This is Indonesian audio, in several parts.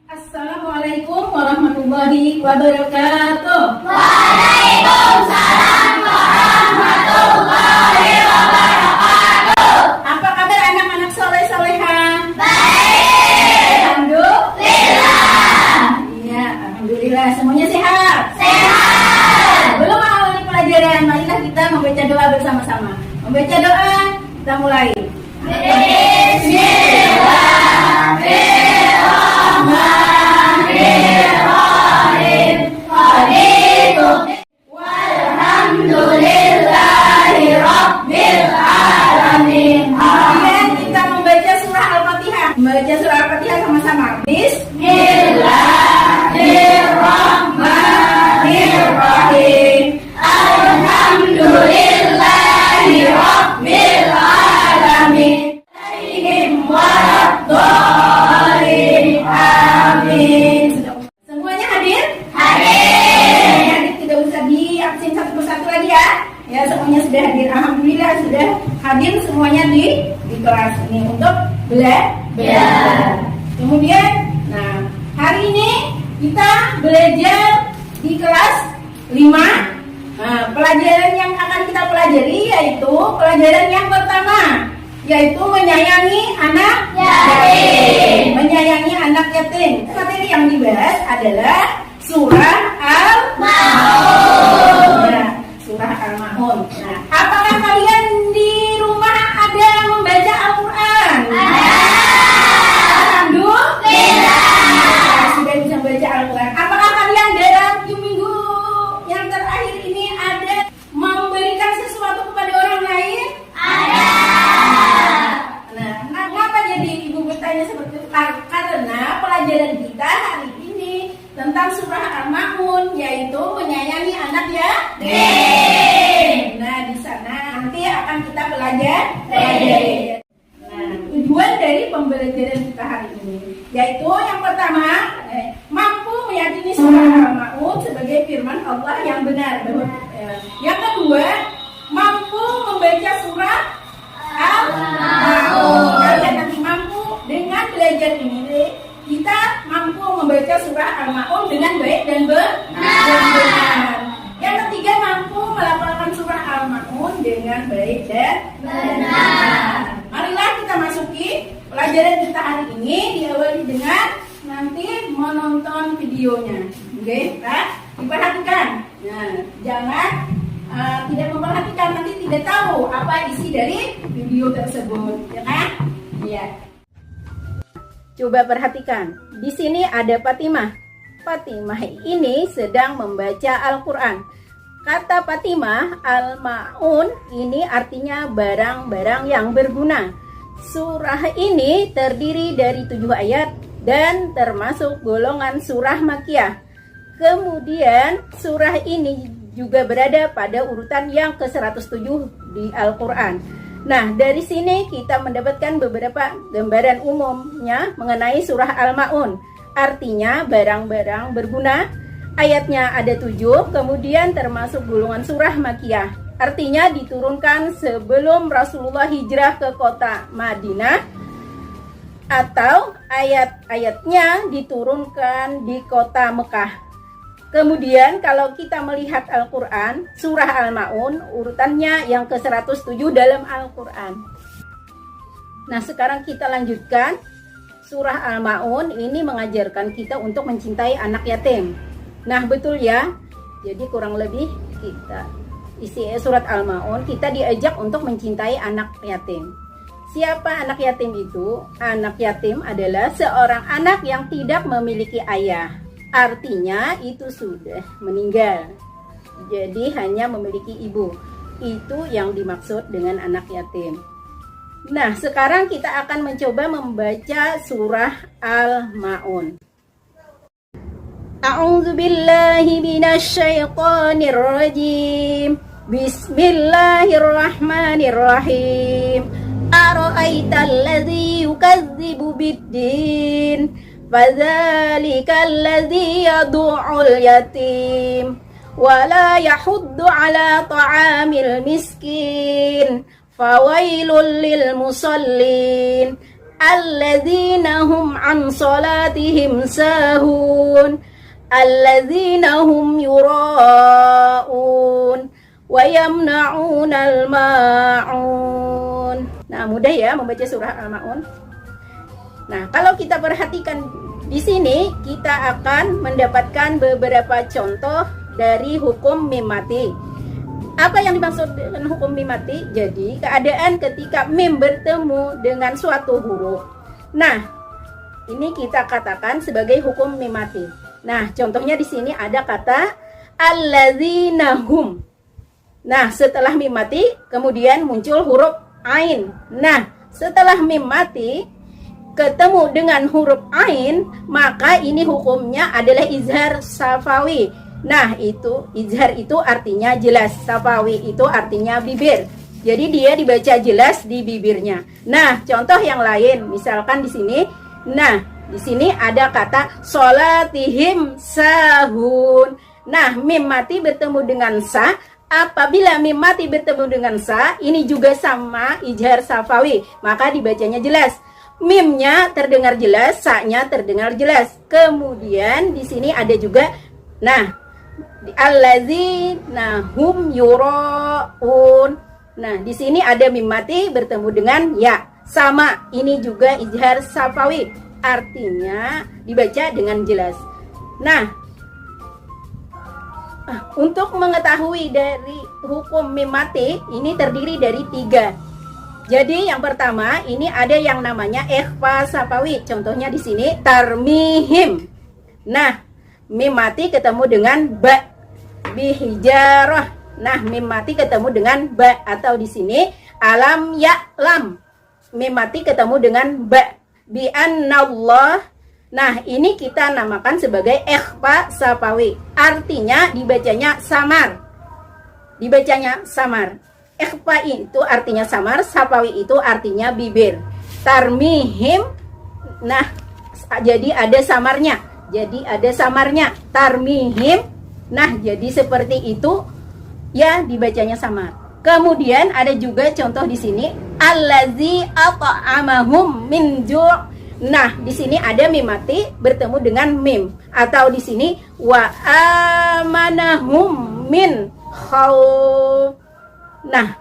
Assalamualaikum warahmatullahi wabarakatuh. Waalaikumsalam warahmatullahi wabarakatuh. Apa kabar anak-anak soleh-soleha? Baik. Alhamdulillah. Iya, alhamdulillah. Semuanya sehat? Sehat. Belum mengawali pelajaran, marilah kita membaca doa bersama-sama. Membaca doa, kita mulai. Bismillahirrahmanirrahim. Walhamdulillahi rabbil alamin. Kemudian kita membaca surah Al-Fatihah. Membaca surah Al-Fatihah sama-sama. Bismillahirrahmanirrahim. Alhamdulillahi rabbil alamin. Alaihim waladhdallin. Amin. Semuanya hadir? Hadir. Hadir, tidak usah diabsen satu persatu lagi ya. Ya, semuanya sudah hadir. Alhamdulillah sudah hadir semuanya di kelas ini untuk belajar. Kemudian, nah, hari ini kita belajar di kelas 5. Nah, pelajaran yang akan kita pelajari yaitu pelajaran yang pertama, yaitu menyayangi anak yatim. Menyayangi anak yatim. Materi yang dibahas adalah surah Al-Maun. Ya, surah Al-Maun. Nah, apakah kalian di rumah ada membaca Al-Quran? Alhamdulillah. Sudah bisa membaca Al-Quran. Apakah kalian dalam minggu yang terakhir ini ada memberikan sesuatu kepada orang lain? Nah, kenapa jadi ibu bertanya seperti itu? Karena pelajaran kita hari ini tentang surah Al-Maun, yaitu menyayangi anak yatim. Nah, di sana nanti akan kita pelajari. Nah, tujuan dari pembelajaran kita hari ini yaitu yang pertama, mampu meyakini surah Al-Maun sebagai firman Allah yang benar. Yang kedua, mampu membaca surah Al-Maun. Kalian nanti mampu dengan belajar ini, kita mampu membaca surah Al-Maun dengan baik dan benar. Yang ketiga, mampu melafalkan surah Al-Maun dengan baik dan benar. Marilah kita masuki pelajaran kita hari ini, diawali dengan nanti menonton videonya. Oke, nah, diperhatikan. Nah, jangan tidak memperhatikan, nanti tidak tahu apa isi dari video tersebut, ya kan? Iya. Coba perhatikan. Di sini ada Fatimah. Fatimah ini sedang membaca Al-Quran. Kata Fatimah, Al-Maun ini artinya barang-barang yang berguna. Surah ini terdiri dari 7 ayat dan termasuk golongan surah Makkiyah. Kemudian surah ini juga berada pada urutan yang ke-107 di Al-Quran. Nah, dari sini kita mendapatkan beberapa gambaran umumnya mengenai surah Al-Maun. Artinya barang-barang berguna. Ayatnya ada 7, kemudian termasuk golongan surah Makkiyah. Artinya diturunkan sebelum Rasulullah hijrah ke kota Madinah, atau ayat-ayatnya diturunkan di kota Mekah. Kemudian kalau kita melihat Al-Quran, surah Al-Maun urutannya yang ke-107 dalam Al-Quran. Nah, sekarang kita lanjutkan. Surah Al-Maun ini mengajarkan kita untuk mencintai anak yatim. Nah, betul ya. Jadi kurang lebih kita isi surat Al-Maun, kita diajak untuk mencintai anak yatim. Siapa anak yatim itu? Anak yatim adalah seorang anak yang tidak memiliki ayah. Artinya itu sudah meninggal. Jadi hanya memiliki ibu. Itu yang dimaksud dengan anak yatim. Nah, sekarang kita akan mencoba membaca surah Al-Maun. A'udzu billahi minasy syaithanir rajim. Bismillahirrahmanirrahim. Ara'aital ladzi yukadzibu bid-din, fadzalikal ladzi yad'ul yatim wa la yahuddu 'ala ta'amil miskin, fawailul lil musallin alladzina hum an salatihim sahun, alladzina hum yura'un wa yamna'unal ma'un. Nah, mudah ya membaca surah Al-Ma'un. Nah, kalau kita perhatikan di sini, kita akan mendapatkan beberapa contoh dari hukum mim mati. Apa yang dimaksud dengan hukum mim mati? Jadi, keadaan ketika mim bertemu dengan suatu huruf. Nah, ini kita katakan sebagai hukum mim mati. Nah, contohnya di sini ada kata alladzina hum. Nah, setelah mim mati, kemudian muncul huruf ain. Nah, setelah mim mati ketemu dengan huruf ain, maka ini hukumnya adalah izhar safawi. Nah, itu izhar itu artinya jelas, safawi itu artinya bibir. Jadi dia dibaca jelas di bibirnya. Nah, contoh yang lain, misalkan di sini. Nah, di sini ada kata sholatihim sahun. Nah, mim mati bertemu dengan sa. Apabila mim mati bertemu dengan sa, ini juga sama izhar safawi, maka dibacanya jelas. Mimnya terdengar jelas, sa-nya terdengar jelas. Kemudian di sini ada juga, nah, alladzina hum yura'un. Nah, di sini ada mim mati bertemu dengan ya, sama. Ini juga izhar safawi, artinya dibaca dengan jelas. Nah, untuk mengetahui dari hukum mim mati, ini terdiri dari 3. Jadi yang pertama, ini ada yang namanya ikhfa safawi. Contohnya di sini tarmihim. Nah, mim mati ketemu dengan ba, bihijarah. Nah, mim mati ketemu dengan ba, atau di sini alam ya'lam. Mim mati ketemu dengan ba, bi annallah. Nah, ini kita namakan sebagai ikhfa safawi. Artinya dibacanya samar. Dibacanya samar. Ikhfa itu artinya samar, safawi itu artinya bibir. Tarmihim, nah, jadi ada samarnya. Jadi ada samarnya. Tarmihim, nah, jadi seperti itu ya, dibacanya samar. Kemudian ada juga contoh di sini, allazi at'amahum min ju'. Nah, di sini ada mim mati bertemu dengan mim, atau di sini wa amanahum min khauf. Nah,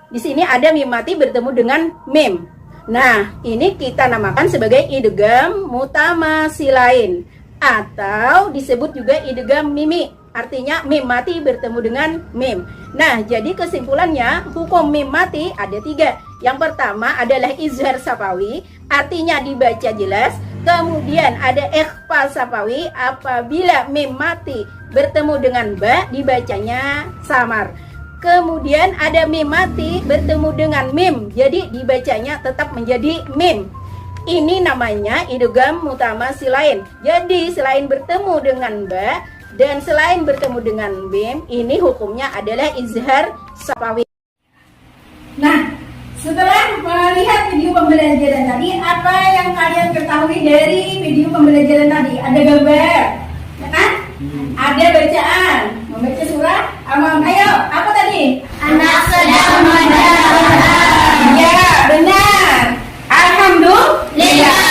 di sini ada mim mati bertemu dengan mim. Nah, ini kita namakan sebagai idgham mutamasilain, atau disebut juga idgham mimi. Artinya mim mati bertemu dengan mim. Nah, jadi kesimpulannya hukum mim mati ada 3. Yang pertama adalah izhar safawi, artinya dibaca jelas. Kemudian ada ikhfa safawi, apabila mim mati bertemu dengan ba, dibacanya samar. Kemudian ada mim mati bertemu dengan mim, jadi dibacanya tetap menjadi mim. Ini namanya idgham mutamasilain. Jadi selain bertemu dengan ba dan selain bertemu dengan mim, ini hukumnya adalah izhar safawi. Nah, setelah melihat video pembelajaran tadi, apa yang kalian ketahui dari video pembelajaran tadi? Ada gambar, ya kan? Ada bacaan, membaca surah Al-Ma'un. Ayo, apa tadi? Anak sedang mendengarkan. Ya, benar. Alhamdulillah.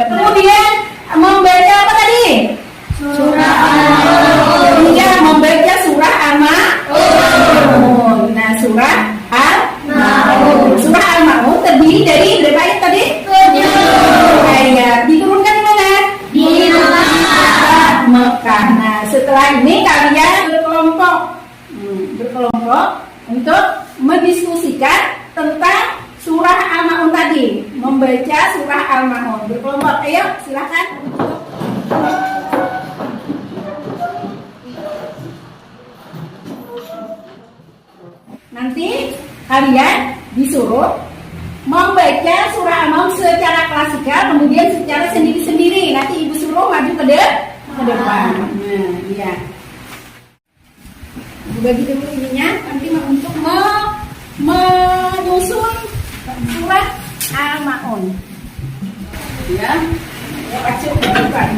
Kemudian membaca apa tadi? Surah Al-Ma'un. Iya, membaca surah Al-Ma'un. Nah, surah Al-Ma'un. Surah Al-Ma'un terdiri dari berapa ayat tadi? 7 ayat. Diturunkan di mana? Di Mekah. Nah, setelah ini kalian berkelompok untuk mendiskusikan tentang surah Al-Ma'un tadi. Membaca surah Al-Ma'un. Berkelompok. Ayo, silakan. Nanti kalian disuruh membaca surah Al-Ma'un secara klasikal, kemudian secara sendiri-sendiri. Nanti ibu suruh maju ke depan. Nah, iya. Ibu bagi dulu ininya, nanti untuk menyusun surah Al-Ma'un. Ya, baca ke depan.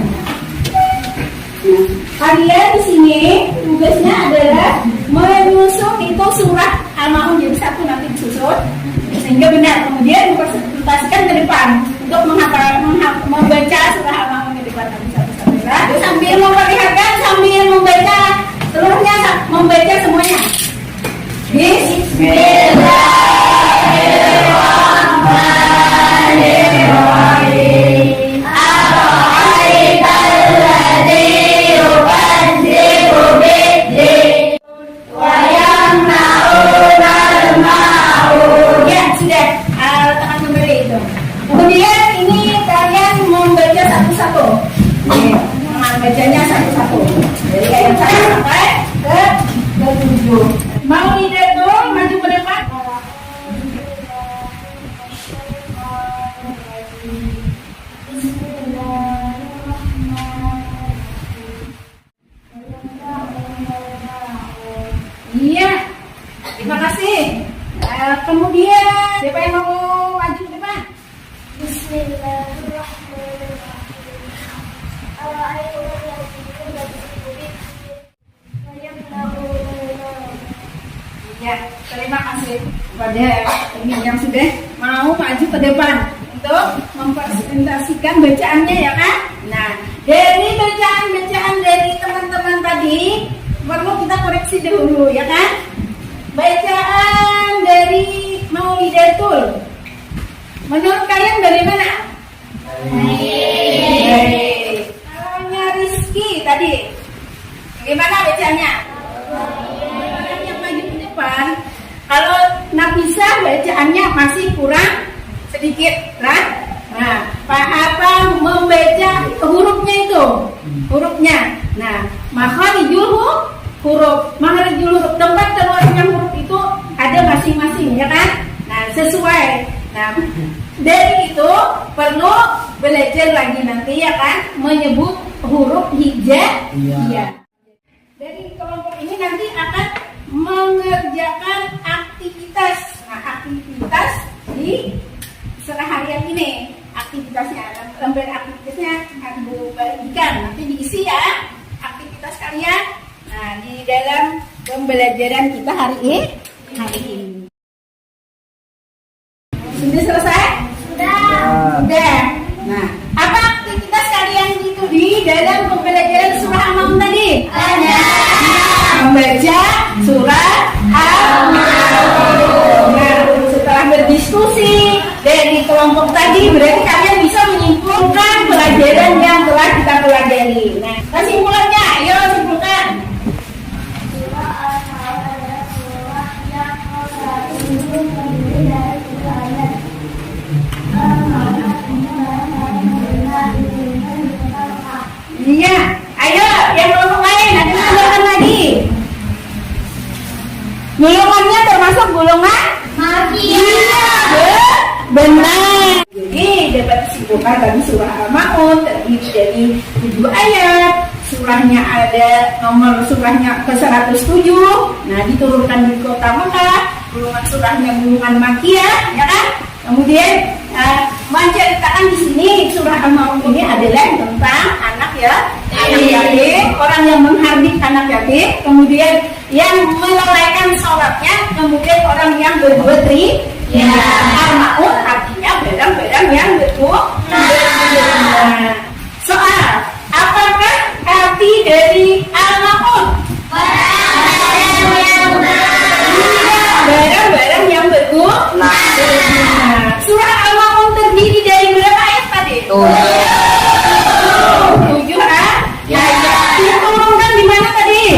Kalian di sini tugasnya adalah menyusun itu surah Al-Ma'un jadi satu, nanti disusun sehingga benar, kemudian dipresentasikan ke depan. Iya, terima kasih. Kemudian siapa yang mau maju ke depan? Ya, terima kasih kepada ini yang sudah mau maju ke depan untuk mempresentasikan bacaannya ya kan? Nah, dari bacaan-bacaan dari teman-teman tadi perlu kita koreksi dulu ya kan? Bacaan dari Maulidatul menurut kalian bagaimana? Baik. Kalaunya Rizky tadi bagaimana bacaannya? Yang maju ke depan. Kalau Nafisa bacaannya masih kurang sedikit kan? Nah, apa membaca hurufnya itu? Hurufnya. Nah, makharijul huruf, tempat keluarnya huruf itu ada masing-masing ya kan? Nah, sesuai. Nah, dari itu perlu belajar lagi nanti ya kan menyebut huruf hijaiyah. Dari kelompok ini nanti akan mengerjakan aktivitas. Nah, aktivitas di seharian ini. Aktivitasnya, lembar aktivitasnya akan bagikan. Nanti diisi ya aktivitas kalian. Nah, di dalam pembelajaran kita hari ini. Sudah selesai? Sudah. Nah, apa aktivitas kalian itu di dalam pembelajaran surah Al-Maun tadi? Ada. Membaca surah Al-Maun. Nah, setelah berdiskusi dari kelompok tadi, berarti kalian bisa menyimpulkan pelajaran yang telah kita pelajari. Nah, kesimpulannya, ayo simpulkan. Iya, ayo yang kelompok lain, nanti kita lagi. Golongannya termasuk golongan benar. Jadi dapat disimpulkan tadi surah Al-Maun terdiri dari 7 ayat. Surahnya ada nomor surahnya ke 107. Nah, diturunkan di kota Mekah. Golongan surahnya golongan Makkiyah, ya kan? Kemudian menceritakan di sini surah Al-Maun ini adalah tentang anak yatim, orang yang menghardik anak yatim, kemudian yang melalaikan sholatnya, kemudian orang yang berbuat ria. Al-Maun artinya barang-barang yang berguna. Soal, apakah arti dari Al-Maun? Barang-barang yang berguna. Surah Al-Maun terdiri dari berapa ayat tadi? 7 ayat. Diturunkan di mana tadi?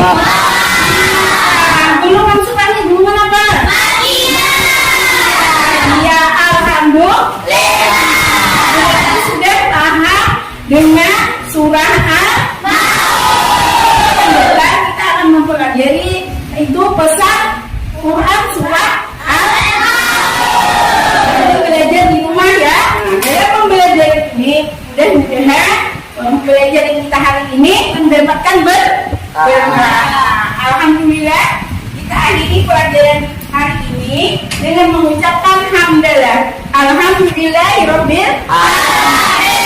Golongan surahnya golongan apa? Ya, alhamdulillah. Berarti sudah paham dengan surah Al-Maun. Kita akan mempelajari itu pesan Quran surah Al-Maun. Belajar di rumah ya. Dalam pembelajaran ini mudah-mudahan pembelajaran kita hari ini mendapatkan berkah. Alhamdulillah kita akhiri pelajaran hari ini dengan mengucapkan hamdalah. Alhamdulillahirabbil alamin.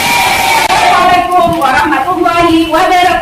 Assalamualaikum warahmatullahi wabarakatuh.